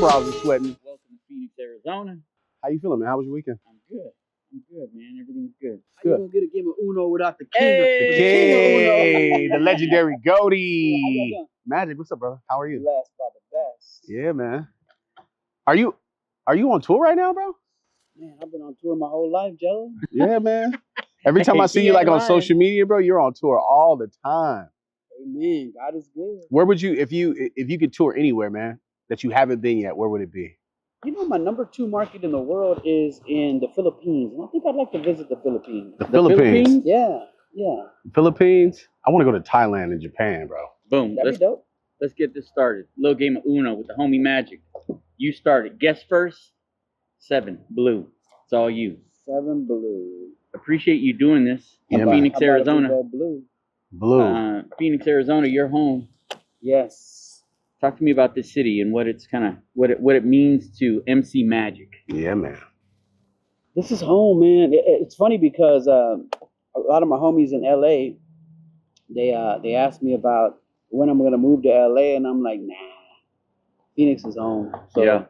eyebrows are sweating. Welcome to Phoenix, Arizona. How you feeling, man? How was your weekend? I'm good, man. Everything's good. How you gonna get a game of Uno without the king? Hey! The king of Uno. The legendary Goaty. Yeah, how y'all doing? Magic, what's up, brother? How are you? Blessed by the best. Yeah, man. Are you on tour right now, bro? Man, I've been on tour my whole life, Jello. Yeah, man. Every time I see you like on social media, bro, you're on tour all the time. Amen. God is good. Where would you, if you could tour anywhere, man, that you haven't been yet, where would it be? You know, my number 2 market in the world is in the Philippines. And I think I'd like to visit the Philippines. The Philippines? Yeah. Philippines? I want to go to Thailand and Japan, bro. Boom. That'd be dope. Let's get this started. Little game of Uno with the homie Magic. You started. Guess first. 7 blue. It's all you. 7 blue. Appreciate you doing this in Yeah, man. Phoenix, How about if we Arizona. go blue? Blue. Phoenix, Arizona, your home. Yes. Talk to me about this city and what it's what it means to MC Magic. Yeah, man. This is home, man. It's funny because a lot of my homies in LA, they asked me about when I'm gonna move to LA, and I'm like, nah, Phoenix is home. So Yeah.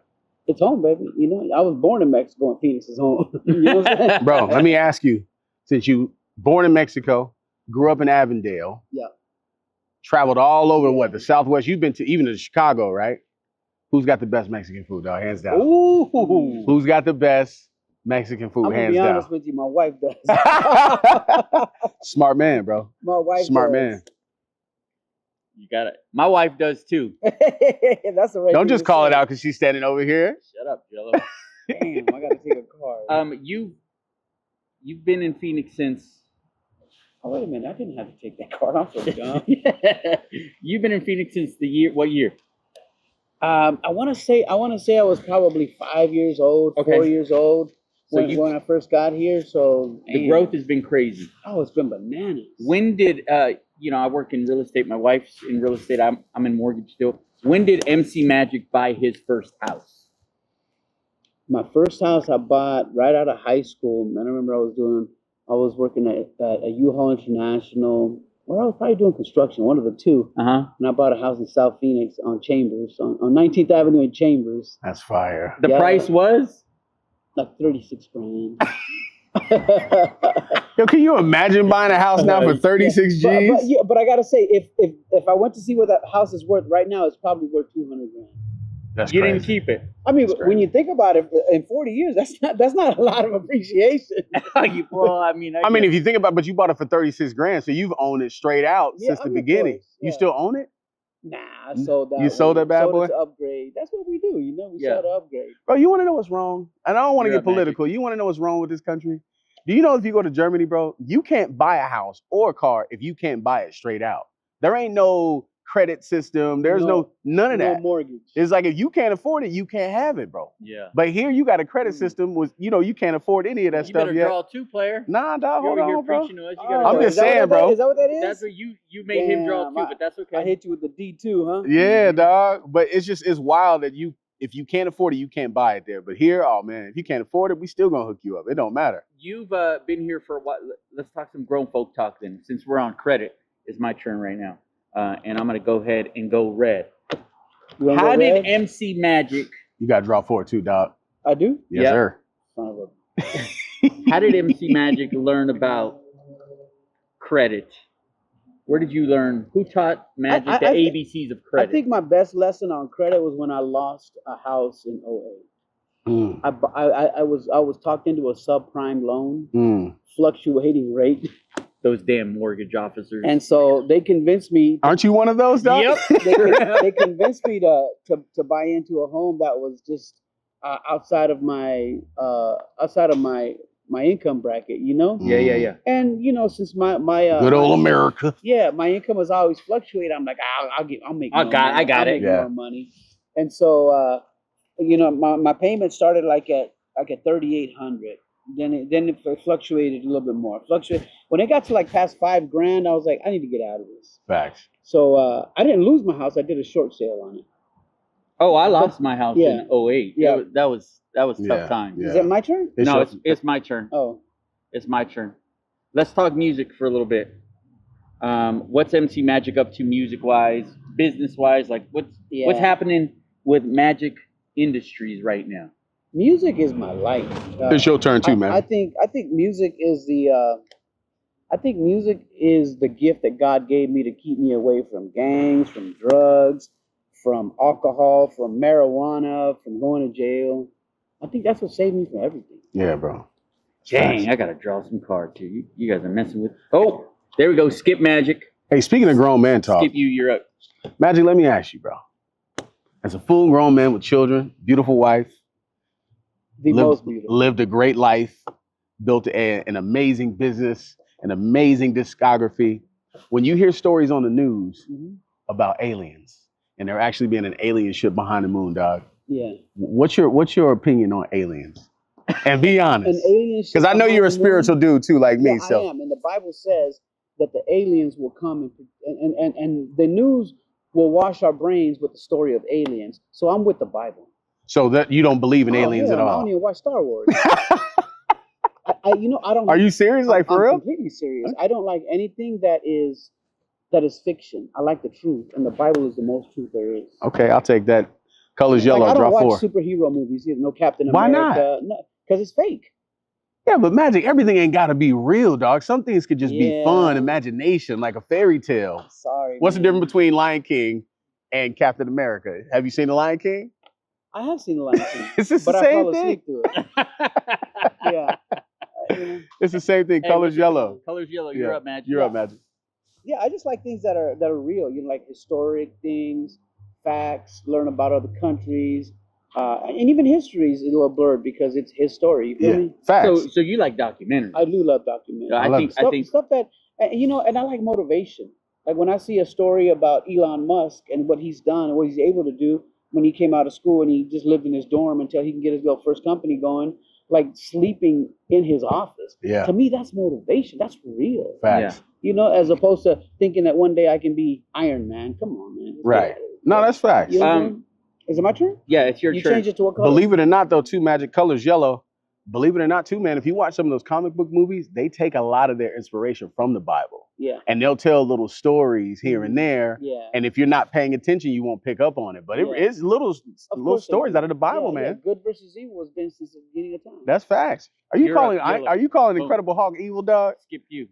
it's home, baby. You know, I was born in Mexico, and Phoenix is home. You know what I'm saying? Bro, let me ask you, since you born in Mexico, grew up in Avondale, Yeah. traveled all over the Southwest, you've been to even to Chicago, right? Who's got the best Mexican food, dog? Hands down. Ooh. Who's got the best Mexican food? I'm gonna Hands be down. honest with you, my wife does. Smart man, bro. My wife Smart does. man. You got it. My wife does too. That's the right. Don't thing just to call say. it out because she's standing over here. Shut up, Jello. Damn, I gotta take a card. You've been in Phoenix since. Oh, wait a minute, I didn't have to take that card. I'm so dumb. You've been in Phoenix since the year. What year? I want to say I was probably 5 years old, Okay. 4 years old So when I first got here. So The growth has been crazy. Oh, it's been bananas. When did I work in real estate. My wife's in real estate. I'm in mortgage still. When did MC Magic buy his first house? My first house I bought right out of high school. And I remember I was working at a U-Haul International, or I was probably doing construction, one of the two. Uh-huh. And I bought a house in South Phoenix on Chambers, on 19th Avenue in Chambers. That's fire. The Yeah. price was? Like 36 grand. Yo, can you imagine buying a house now for 36 G's? But I gotta say, if I went to see what that house is worth right now, it's probably worth 200 grand. That's You crazy. didn't keep it. I mean, That's when crazy. you think about it, in 40 years, that's not a lot of appreciation. Well, I mean, I mean, if you think about it, but you bought it for 36 grand, so you've owned it straight out Yeah, since I the mean, of beginning. course, You yeah. still own it? Nah, I sold that. You sold that bad boy? Sold it to upgrade. That's what we do, you know. We Yeah. sell to upgrade. Bro, you want to know what's wrong? And I don't want to You're get up, Magic. political. You want to know what's wrong with this country? Do you know if you go to Germany, bro, you can't buy a house or a car if you can't buy it straight out. There ain't no credit system. There's none of No that. mortgage. It's like if you can't afford it, you can't have it, bro. Yeah. But here you got a credit system with, you can't afford any of that You stuff better yet. draw 2, player. Nah, dog, You're hold over here on, bro. preaching to us. You Oh, gotta I'm draw just is that what saying, that- bro. Is that what that is? That's what you made him draw 2, Damn, but that's okay. I hit you with the D2, huh? Yeah, dog. But it's wild that if you can't afford it, you can't buy it there. But here, oh man, if you can't afford it, we still gonna hook you up. It don't matter. You've been here for a while. Let's talk some grown folk talk then. Since we're on credit, it's my turn right now. And I'm going to go ahead and go red. You wanna How go did red? MC Magic, You gotta draw 4 too, dog. I do? Yes, Yeah. sir. Son of a... how did MC Magic learn about credit? Where did you learn? Who taught Magic the I ABCs of credit? I think my best lesson on credit was when I lost a house in 08. Mm, I was talked into a subprime loan, fluctuating rate, Those damn mortgage officers. and so they convinced me. Aren't you one of those, dog? Yep. They convinced me to buy into a home that was just outside of my income bracket, you know. Yeah. And since my Good old America. my income was always fluctuating, I'm like, I'll make. I more got money. it. I'll make Yeah. more money. And so my payment started like at 3,800. Then it fluctuated a little bit more. When it got to like past $5,000, I was like, I need to get out of this. Facts. So I didn't lose my house. I did a short sale on it. Oh, I lost my house Yeah. in 08. Yeah. That was tough Yeah. time. Yeah. Is it my turn? No, it's my turn. Oh, It's my turn. Let's talk music for a little bit. What's MC Magic up to music-wise, business-wise? Like what's happening with Magic industries right now? Music is my life. It's your turn too, man. I think music is the gift that God gave me to keep me away from gangs, from drugs, from alcohol, from marijuana, from going to jail. I think that's what saved me from everything. Yeah, bro. Dang, I gotta draw some cards too. You guys are messing with. Oh, there we go. Skip Magic. Hey, speaking of grown man talk, Skip you. You're up. Magic, let me ask you, bro. As a full grown man with children, beautiful wife, Most beautiful. lived a great life, built an amazing business, an amazing discography. When you hear stories on the news about aliens, and there actually being an alien ship behind the moon, dog. Yeah. What's your opinion on aliens? And be honest, An alien ship because I know behind you're a the moon? spiritual dude too, like me. Yeah, So I am, and the Bible says that the aliens will come and the news will wash our brains with the story of aliens. So I'm with the Bible. so that you don't believe in aliens hell at no, I all. don't even watch Star Wars. I don't. Are you serious? Like for I'm real? completely serious. I don't like anything that is fiction. I like the truth, and the Bible is the most truth there is. Okay, I'll take that. Colors yellow. I don't Draw watch 4. superhero movies either. No Captain Why America. No, because it's fake. Yeah, but Magic, everything ain't got to be real, dog. Some things could just be fun, Yeah. imagination, like a fairy tale. Sorry. What's the man. difference between Lion King and Captain America? Have you seen the Lion King? I have seen the Lion King, It's just but the I same fell thing. asleep to it. Yeah. It's the same thing. Hey, Colors what's your- yellow. Colors yellow. You're Yeah. up, Magic. You're up, Magic. Yeah, I just like things that are real. You know, like historic things, facts. Learn about other countries, and even history is a little blurred because it's his story. You feel Yeah. me? Facts. So you like documentaries? I do love documentaries. I love think. it. I think. Stuff that and I like motivation. Like when I see a story about Elon Musk and what he's done and what he's able to do when he came out of school and he just lived in his dorm until he can get his little first company going, like sleeping in his office. Yeah. To me, that's motivation. That's real. Facts. You know, as opposed to thinking that one day I can be Iron Man. Come on, man. Right. No, that's facts. You know what I'm saying? Is it my turn? Yeah, it's your You turn. change it to what color? Believe it or not, though, too, Magic, colors yellow. Believe it or not, too, man, if you watch some of those comic book movies, they take a lot of their inspiration from the Bible. Yeah. And they'll tell little stories here and there. Yeah. And if you're not paying attention, you won't pick up on it. But Yeah. it's little Of course they stories do. out of the Bible, Yeah, man. yeah. Good versus evil has been since the beginning of time. That's facts. Are you You're up, calling? yellow. Are you calling Boom. Incredible Hulk evil, dog? Skip you.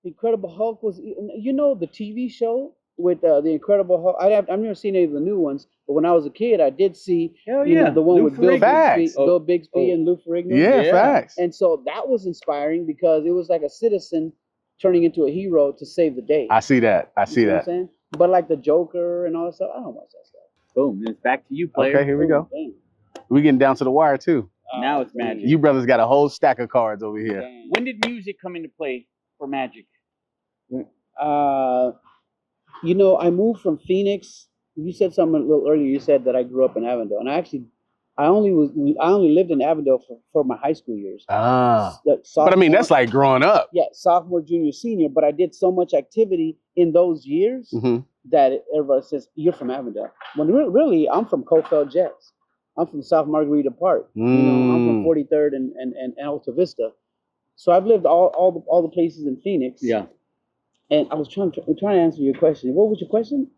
Incredible Hulk was, you know, the TV show with the Incredible Hulk. I've never seen any of the new ones, but when I was a kid, I did see Hell you know, yeah. the one Lou with Bill Ferrigno. Bixby, Facts. Bill Bixby Oh. and Lou Ferrigno. Yeah, Yeah. facts. And so that was inspiring because it was like a citizen turning into a hero to save the day. I see that. I see You know what I'm that. saying? But like the Joker and all that stuff, I don't watch that stuff. Boom. It's back to you, player. Okay, here we go. Damn. We getting down to the wire too. Now it's Magic. You brothers got a whole stack of cards over here. Damn. When did music come into play for Magic? You know, I moved from Phoenix. You said something a little earlier. You said that I grew up in Avondale, and I only lived in Avondale for my high school years. Ah. But I mean, Sophomore- that's like growing up. yeah, sophomore, junior, senior. But I did so much activity in those years Hmm. that everybody says you're from Avondale. When really, I'm from Cofell Jets. I'm from South Margarita Park. You know, I'm from 43rd and Alta Vista. So I've lived all the places in Phoenix. Yeah. And I was trying to answer your question. What was your question?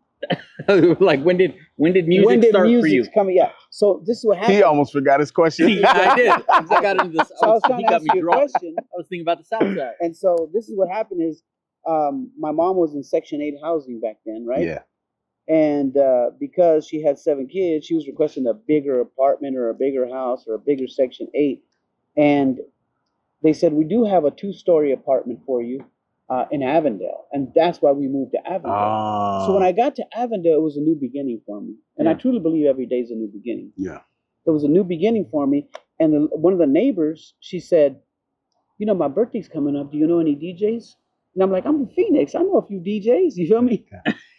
Like when did music When did start for music you? come? Yeah. So this is what happened. He almost forgot his question. Yeah, I did. I got into this. So I was trying He to got answer me your drunk. question. I was thinking about the South Side. And so this is what happened is my mom was in Section 8 housing back then, right? Yeah. And because she had 7 kids, she was requesting a bigger apartment or a bigger house or a bigger Section 8. And they said, we do have a 2-story apartment for you in Avondale. And that's why we moved to Avondale. So when I got to Avondale, it was a new beginning for me. And I truly believe every day is a new beginning. Yeah. It was a new beginning for me. And one of the neighbors, she said, you know, my birthday's coming up. Do you know any DJs? And I'm like, I'm from Phoenix. I know a few DJs. You feel me?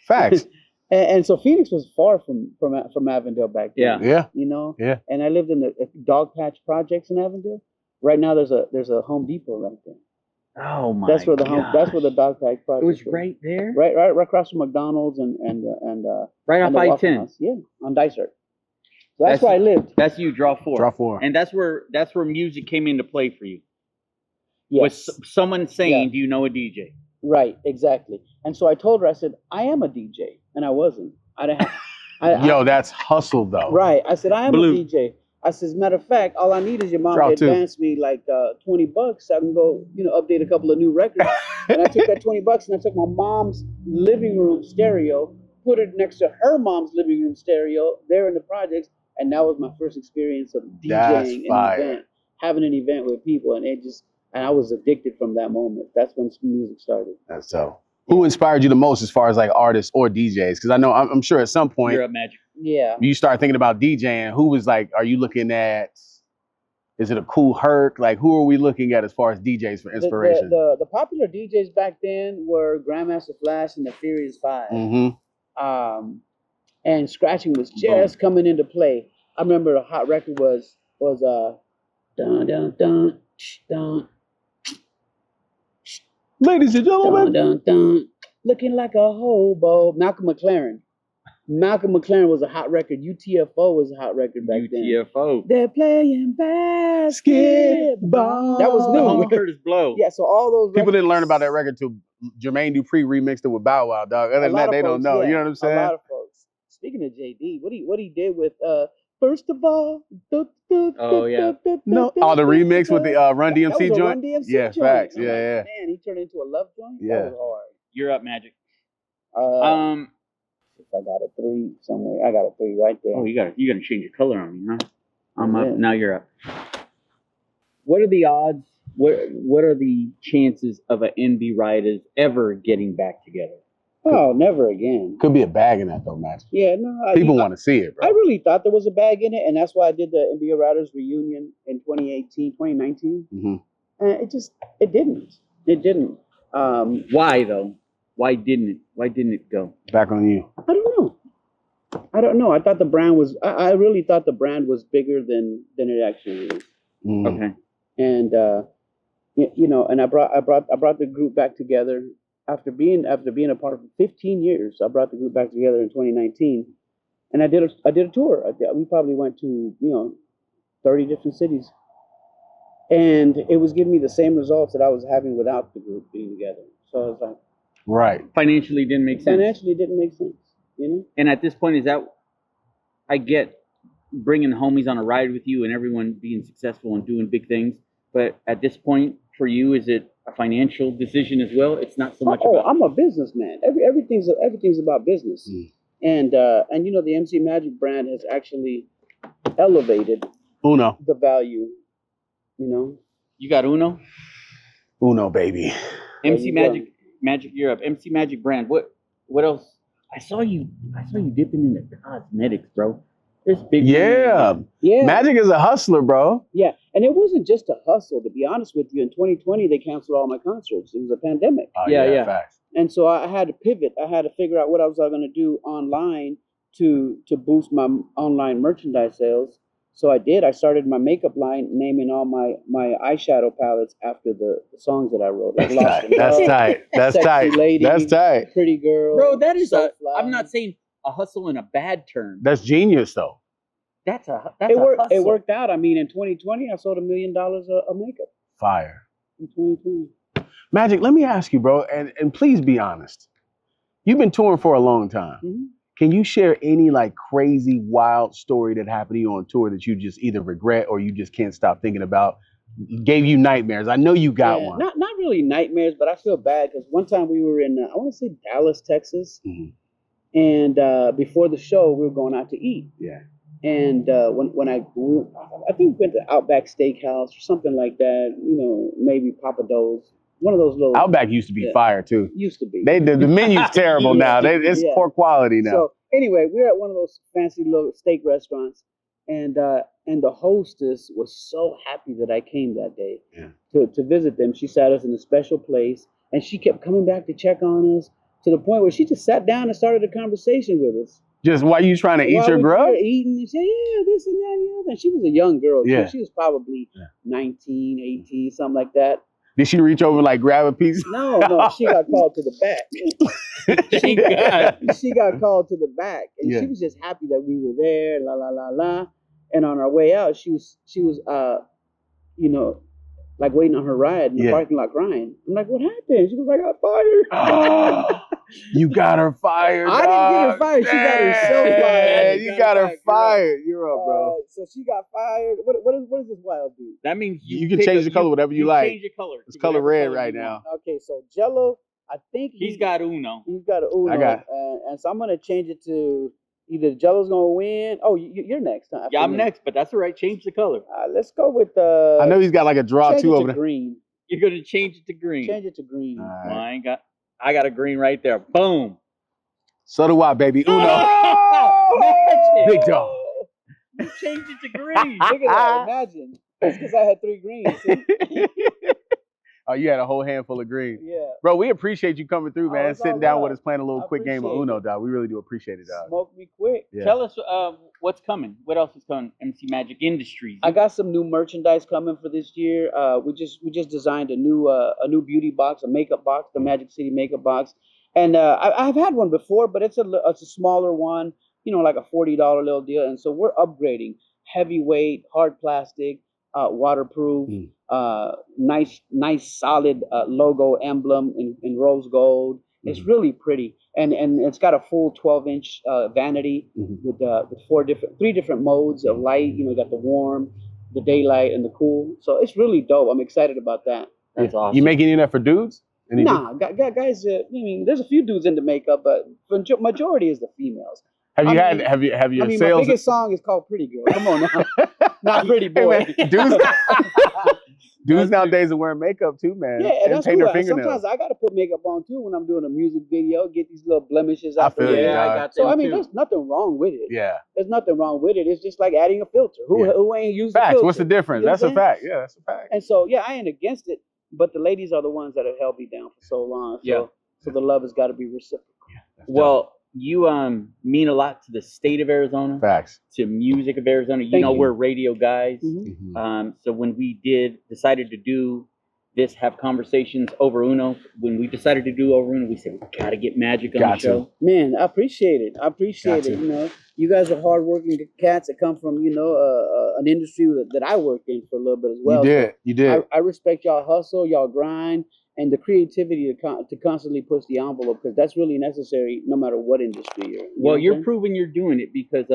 Facts. And so Phoenix was far from Avondale back then. Yeah. Yeah. You know? Yeah. And I lived in the Dog Patch Projects in Avondale. Right now there's a Home Depot right there. Oh my! That's where the Dog Patch Project It was was. right there. Right across from McDonald's and Right and off the Waffle I-10. House. Yeah, on Dysart. So that's where I lived. That's you. Draw 4. Draw 4. And that's where music came into play for you. Yes. Was someone saying, Yeah. "Do you know a DJ?" Right, exactly. And so I told her, I said, I am a DJ, and I wasn't. I didn't have, Yo, that's hustle though. Right. I said, I am Blue. a DJ. I said, as a matter of fact, all I need is your mom Draw to two. advance me like $20 so I can go, update a couple of new records. And I took that $20 and I took my mom's living room stereo, put it next to her mom's living room stereo there in the projects, and that was my first experience of That's DJing an fire. event, having an event with people, and I was addicted from that moment. That's when music started. That's so. Who inspired you the most as far as like artists or DJs? Because I know I'm sure at some point You're up, Magic. Yeah. you start thinking about DJing. Who was like? Are you looking at? Is it a Cool Herc? Like, who are we looking at as far as DJs for inspiration? The popular DJs back then were Grandmaster Flash and the Furious Five. Mm-hmm. And scratching was just coming into play. I remember a hot record was dun dun dun dun. Ladies and gentlemen, Dun, dun, dun. Looking like a hobo. Malcolm McLaren. Malcolm McLaren was a hot record. UTFO was a hot record back then. UTFO. They're playing basketball. That was The new. Home Curtis Blow. Yeah, so all those people didn't records- learn about that record till Jermaine Dupri remixed it with Bow Wow, dog. Other a than lot that, of they don't folks, know. yeah, You know what I'm saying? A lot of folks. Speaking of JD, what he did with first of all, Oh, yeah. No, the remix with the Run that was DMC a joint. Run DMC Yeah, joint. facts. I'm Yeah, like, yeah. Man, he turned into a love joint. Yeah. That was You're up, Magic. hard. If I got a 3 somewhere, I got a 3 right there. Oh, you gotta change your color on me, huh? I'm Yeah. up. Now you're up. What are the odds? What are the chances of an NB Ridaz ever getting back together? Oh, never again. Could be a bag in that though, Matt. Yeah, no. People want to see it, bro. I really thought there was a bag in it, and that's why I did the NBA Ridaz reunion in 2019. Mm-hmm. And it didn't. Why though? Why didn't it go? Back on you. I don't know. I thought the brand was. I really thought the brand was bigger than it actually is. Mm. Okay. And and I brought the group back together after being a part of 15 years. I brought the group back together in 2019, and I did a tour. We probably went to 30 different cities, and it was giving me the same results that I was having without the group being together. So I was like, Right. Financially didn't make sense. financially, it didn't make sense. And at this point, is that I get bringing the homies on a ride with you and everyone being successful and doing big things, but at this point for you, is it a financial decision as well? It's not so much about. I'm a businessman. Everything's about business. Mm. And the MC Magic brand has actually elevated Uno. the value. You got Uno, Baby. MC you go. Magic Europe, MC Magic brand. What else? I saw you dipping into cosmetics, bro. There's big. Yeah. Yeah. Magic is a hustler, bro. Yeah, and it wasn't just a hustle. To be honest with you, in 2020 they canceled all my concerts. It was a pandemic, Oh, Yeah. Facts. and so I had to pivot. I had to figure out what I was going to do online to boost my online merchandise sales. So I did. I started my makeup line, naming all my eyeshadow palettes after the songs that I wrote. Like That's Lost tight. in That's Love, tight. That's Sexy tight. Lady, That's tight. Pretty Girl. Bro, that is So a. Fly. I'm not saying a hustle in a bad term. That's genius, though. That's a It worked. hustle. It worked out. I mean, in 2020, I sold $1 million of makeup. Fire. In 2020. Magic, let me ask you, bro, and please be honest. You've been touring for a long time. Mm-hmm. Can you share any like crazy, wild story that happened to you on tour that you just either regret or you just can't stop thinking about? Gave you nightmares. I know you got one. Not really nightmares, but I feel bad because one time we were in I want to say Dallas, Texas, Mhm. and before the show we were going out to eat. Yeah. And I think we went to Outback Steakhouse or something like that. Maybe Papa Do's. One of those little Outback used to be Yeah. fire too. used to be. The menu's terrible now. It's Yeah. poor quality now. So anyway, we were at one of those fancy little steak restaurants, and the hostess was so happy that I came that day to visit them. She sat us in a special place, and she kept coming back to check on us to the point where she just sat down and started a conversation with us. Just while you trying to eat While your we grub? were eating, and she said, yeah, this and that and the other. And she was a young girl. too. Yeah. She was probably 19, 18, something like that. Did she reach over like grab a piece? No, she got called to the back. She got called to the back, and Yeah. she was just happy that we were there. La la la la. And on our way out, she was like waiting on her ride in the Yeah. parking lot crying. I'm like, what happened? She was like, I got fired. You got her fired. I didn't get her dog. fired. She got herself Dang, fired. You got her girl. fired. You're up, bro. So she got fired. What does this wild do? That means You can pick change the color whatever you like. Change your color. It's to color whatever red color right you now. want. Okay, so Jello, I think He's got Uno. He's got a Uno. I got- and so I'm gonna change it to either Jello's gonna win. Oh, you're next. Huh? Yeah, I'm next, but that's all right. Change the color. Let's go with I know he's got like a draw change too it over to there. green. You're gonna change it to green. Change it to green. All Well, right. I got a green right there. Boom. So do I, baby. Uno. Magic. Big dog. You changed it to green. Look at that. Imagine. That's because I had 3 greens. See? Oh, you had a whole handful of green. Yeah. Bro, we appreciate you coming through, Oh, man. it's Sitting all down love. with us, playing a little I quick game of appreciate Uno, it. dog. We really do appreciate it, dog. Smoke me quick. Yeah. Tell us what's coming. What else is coming? MC Magic Industries. I got some new merchandise coming for this year. We just designed a new beauty box, a makeup box, the Magic City makeup box, and I've had one before, but it's a smaller one, like a $40 little deal, and so we're upgrading, heavyweight, hard plastic, waterproof, nice solid logo emblem in rose gold. It's really pretty, and it's got a full 12-inch vanity with 3 different modes of light. You got the warm, the daylight, and the cool. So it's really dope. I'm excited about that. That's awesome. You making any of that for dudes? Any Nah, guys. I mean, there's a few dudes into makeup, but the majority is the females. Have you I mean- have your My sales? biggest song is called "Pretty Girl." Come on now, not "Pretty Hey, Boy." man, dudes nowadays are wearing makeup too, man. Yeah, and that's paint cool. their And fingernails. sometimes I got to put makeup on too when I'm doing a music video. Get these little blemishes I out feel there. you, Yeah, I dog. got So them I mean, too. there's nothing wrong with it. Yeah. There's nothing wrong with it. It's just like adding a filter. Yeah. Who ain't used a Facts. filter? What's the difference? You know That's what a I'm fact. Yeah, that's a fact. And so yeah, I ain't against it, but the ladies are the ones that have held me down for so long. So, Yeah. So the love has got to be reciprocal. That's dope. Well, you mean a lot to the state of Arizona, Facts. to music of Arizona. Thank you. We're radio guys. Mhm. Mhm. So when we decided to do this, have conversations over Uno, when we decided to do over Uno, we said, we got to get Magic on Got the show. Man, I appreciate it. Gotcha. You guys are hardworking cats that come from an industry that I worked in for a little bit as well. You did. I respect y'all hustle, y'all grind, and the creativity to constantly push the envelope, because that's really necessary no matter what industry you're in. Well, you're proving you're doing it because,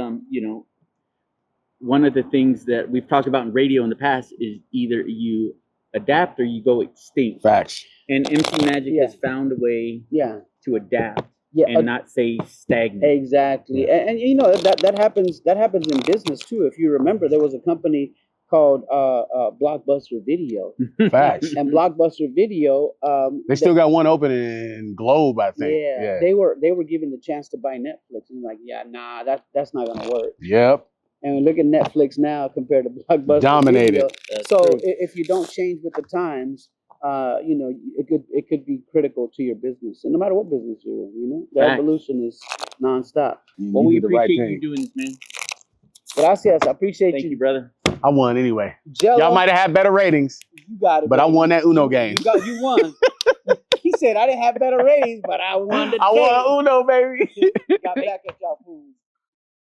one of the things that we've talked about in radio in the past is either you adapt or you go extinct. Facts. And MC Magic Yeah. has found a way Yeah. to adapt Yeah. and not say stagnant. Exactly. And that happens in business too. If you remember, there was a company called Blockbuster Video. Facts. And Blockbuster Video, They still got one open in Globe, I think. yeah, they were given the chance to buy Netflix, and like, yeah, nah, that's not gonna work. Yep. And look at Netflix now compared to Blockbuster. Dominated. Video. That's So true. if you don't change with the times, it could be critical to your business, and no matter what business you're in, the Facts. evolution is nonstop. Well, You we did the right appreciate thing. you doing this, man. Gracias, I appreciate Thank you, brother. I won anyway. Jello, Y'all might have had better ratings, you got it, but I baby. won that Uno game. You won. He said I didn't have better ratings, but I won the I game. won Uno, baby. Got back at y'all fools.